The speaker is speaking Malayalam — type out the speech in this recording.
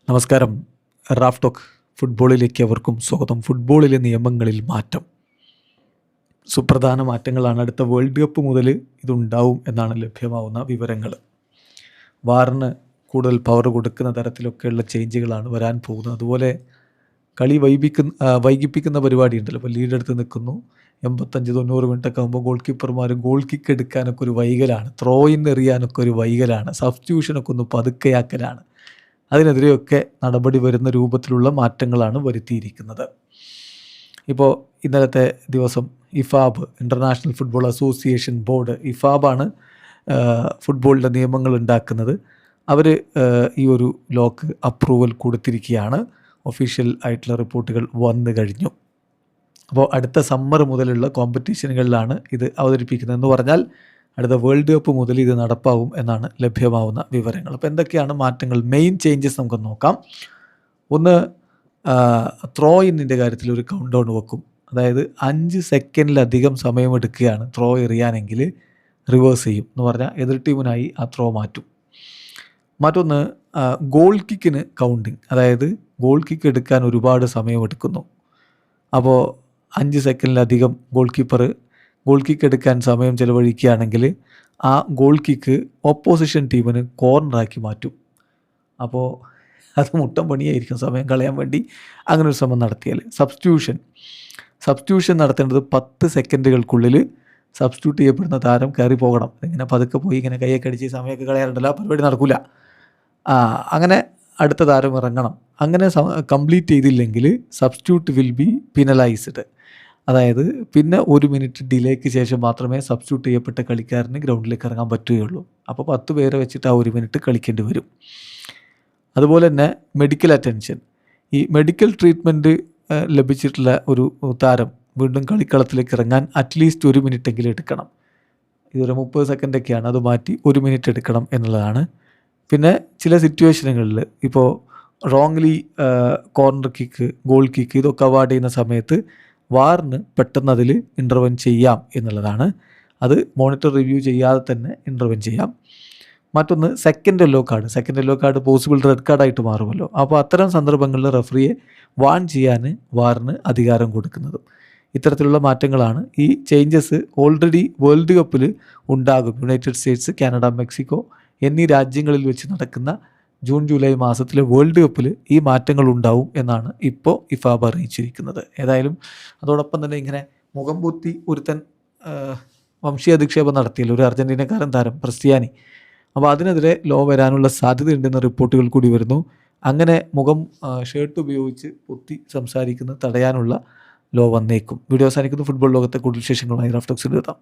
നമസ്കാരം. റാഫ് ടോക്ക് ഫുട്ബോളിലേക്ക് അവർക്കും സ്വാഗതം. ഫുട്ബോളിലെ നിയമങ്ങളിൽ മാറ്റം, സുപ്രധാന മാറ്റങ്ങളാണ്. അടുത്ത വേൾഡ് കപ്പ് മുതൽ ഇതുണ്ടാവും എന്നാണ് ലഭ്യമാവുന്ന വിവരങ്ങൾ. വാറിന് കൂടുതൽ പവർ കൊടുക്കുന്ന തരത്തിലൊക്കെയുള്ള ചേഞ്ചുകളാണ് വരാൻ പോകുന്നത്. അതുപോലെ കളി വൈകിപ്പിക്കുന്ന പരിപാടി ഉണ്ടല്ലോ. ഇപ്പോൾ ലീഡെടുത്ത് നിൽക്കുന്നു, 85-90 മിനിറ്റൊക്കെ ആകുമ്പോൾ ഗോൾ കീപ്പർമാർ ഗോൾ കിക്ക് എടുക്കാനൊക്കെ ഒരു വൈകലാണ്, ത്രോ ഇൻ എറിയാനൊക്കെ ഒരു വൈകലാണ്, സബ്സ്റ്റിറ്റ്യൂഷനൊക്കെ ഒന്ന് പതുക്കെയാക്കലാണ്. അതിനെതിരെയൊക്കെ നടപടി വരുന്ന രൂപത്തിലുള്ള മാറ്റങ്ങളാണ് വരുത്തിയിരിക്കുന്നത്. ഇപ്പോൾ ഇന്നലത്തെ ദിവസം ഇഫാബ്, ഇൻ്റർനാഷണൽ ഫുട്ബോൾ അസോസിയേഷൻ ബോർഡ്, ഇഫാബാണ് ഫുട്ബോളിൻ്റെ നിയമങ്ങൾ ഉണ്ടാക്കുന്നത്. അവർ ഈ ഒരു ലോക്ക് അപ്രൂവൽ കൊടുത്തിരിക്കുകയാണ്. ഒഫീഷ്യൽ ആയിട്ടുള്ള റിപ്പോർട്ടുകൾ വന്നു കഴിഞ്ഞു. അപ്പോൾ അടുത്ത സമ്മർ മുതലുള്ള കോമ്പറ്റീഷനുകളിലാണ് ഇത് അവതരിപ്പിക്കുന്നതെന്ന് പറഞ്ഞാൽ അടുത്ത വേൾഡ് കപ്പ് മുതൽ ഇത് നടപ്പാവും എന്നാണ് ലഭ്യമാവുന്ന വിവരങ്ങൾ. അപ്പോൾ എന്തൊക്കെയാണ് മാറ്റങ്ങൾ, മെയിൻ ചേഞ്ചസ് നമുക്ക് നോക്കാം. ഒന്ന്, ത്രോ ഇന്നിൻ്റെ കാര്യത്തിൽ ഒരു കൗണ്ട് ഡൗൺ വെക്കും. അതായത് 5 സെക്കൻഡിലധികം സമയമെടുക്കുകയാണ് ത്രോ എറിയാനെങ്കിൽ റിവേഴ്സ് ചെയ്യും എന്ന് പറഞ്ഞാൽ എതിർ ടീമിനായി ആ ത്രോ മാറ്റും. മറ്റൊന്ന്, ഗോൾ കിക്കിന് കൗണ്ടിങ്, അതായത് ഗോൾ കിക്ക് എടുക്കാൻ ഒരുപാട് സമയമെടുക്കുന്നു. അപ്പോൾ 5 സെക്കൻഡിലധികം ഗോൾ കിക്ക് എടുക്കാൻ സമയം ചിലവഴിക്കുകയാണെങ്കിൽ ആ ഗോൾ കിക്ക് ഓപ്പോസിഷൻ ടീമിന് കോർണറാക്കി മാറ്റും. അപ്പോൾ അത് മുട്ടം പണിയായിരിക്കും സമയം കളയാൻ വേണ്ടി അങ്ങനെ ഒരു ശ്രമം നടത്തിയാൽ. സബ്സ്റ്റിറ്റ്യൂഷൻ നടത്തേണ്ടത് 10 സെക്കൻഡുകൾക്കുള്ളിൽ സബ്സ്റ്റിറ്റ്യൂട്ട് ചെയ്യപ്പെടുന്ന താരം കയറി പോകണം. ഇങ്ങനെ പതുക്കെ പോയി ഇങ്ങനെ കൈയൊക്കെ അടിച്ച് സമയമൊക്കെ കളയാറുണ്ടല്ലോ, ആ പരിപാടി നടക്കില്ല. അങ്ങനെ അടുത്ത താരം ഇറങ്ങണം. അങ്ങനെ കംപ്ലീറ്റ് ചെയ്തില്ലെങ്കിൽ സബ്സ്റ്റിറ്റ്യൂട്ട് വിൽ ബി പിനലൈസ്ഡ്. അതായത് പിന്നെ 1 മിനിറ്റ് ഡിലേക്ക് ശേഷം മാത്രമേ സബ്സ്റ്റിറ്റ്യൂട്ട് ചെയ്യപ്പെട്ട കളിക്കാരന് ഗ്രൗണ്ടിലേക്ക് ഇറങ്ങാൻ പറ്റുകയുള്ളൂ. അപ്പോൾ 10 പേരെ വെച്ചിട്ട് ആ 1 മിനിറ്റ് കളിക്കേണ്ടി വരും. അതുപോലെ തന്നെ മെഡിക്കൽ അറ്റൻഷൻ, ഈ മെഡിക്കൽ ട്രീറ്റ്മെൻറ്റ് ലഭിച്ചിട്ടുള്ള ഒരു താരം വീണ്ടും കളിക്കളത്തിലേക്ക് ഇറങ്ങാൻ അറ്റ്ലീസ്റ്റ് 1 മിനിറ്റെങ്കിലും എടുക്കണം. ഇതൊരു 30 സെക്കൻഡൊക്കെയാണ്, അത് മാറ്റി 1 മിനിറ്റ് എടുക്കണം എന്നുള്ളതാണ്. പിന്നെ ചില സിറ്റുവേഷനുകളിൽ ഇപ്പോൾ wrongly corner kick, goal kick ഇതൊക്കെ അവാർഡ് ചെയ്യുന്ന സമയത്ത് വാറിന് പെട്ടെന്ന് അതിൽ ഇൻ്റർവെൻ ചെയ്യാം എന്നുള്ളതാണ്. അത് മോണിറ്റർ റിവ്യൂ ചെയ്യാതെ തന്നെ ഇൻ്റർവെൻ ചെയ്യാം. മറ്റൊന്ന്, second yellow card possible red കാർഡായിട്ട് മാറുമല്ലോ. അപ്പോൾ അത്തരം സന്ദർഭങ്ങളിൽ റഫറിയെ വാൺ ചെയ്യാൻ വാറിന് അധികാരം കൊടുക്കുന്നതും. ഇത്തരത്തിലുള്ള മാറ്റങ്ങളാണ്. ഈ ചേഞ്ചസ് ഓൾറെഡി വേൾഡ് കപ്പിൽ ഉണ്ടാകും. യുണൈറ്റഡ് സ്റ്റേറ്റ്സ്, കാനഡ, മെക്സിക്കോ എന്നീ രാജ്യങ്ങളിൽ വെച്ച് നടക്കുന്ന ജൂൺ-ജൂലൈ മാസത്തിലെ വേൾഡ് കപ്പിൽ ഈ മാറ്റങ്ങൾ ഉണ്ടാവും എന്നാണ് ഇപ്പോൾ ഇഫാബ് അറിയിച്ചിരിക്കുന്നത്. ഏതായാലും അതോടൊപ്പം തന്നെ ഇങ്ങനെ മുഖം പൊത്തി ഒരുത്തൻ വംശീയാധിക്ഷേപം നടത്തിയല്ലോ, ഒരു അർജൻറ്റീനക്കാരൻ താരം ക്രിസ്ത്യാനി. അപ്പോൾ അതിനെതിരെ ലോ വരാനുള്ള സാധ്യതയുണ്ടെന്ന റിപ്പോർട്ടുകൾ കൂടി വരുന്നു. അങ്ങനെ മുഖം ഷർട്ട് ഉപയോഗിച്ച് പൊത്തി സംസാരിക്കുന്നത് തടയാനുള്ള ലോ വന്നേക്കും. വീഡിയോ അവസാനിക്കുന്നു. ഫുട്ബോൾ ലോകത്തെ കൂടുതൽ വിശേഷങ്ങളുമായി റാഫ് ടോക്സിൽ എത്താം.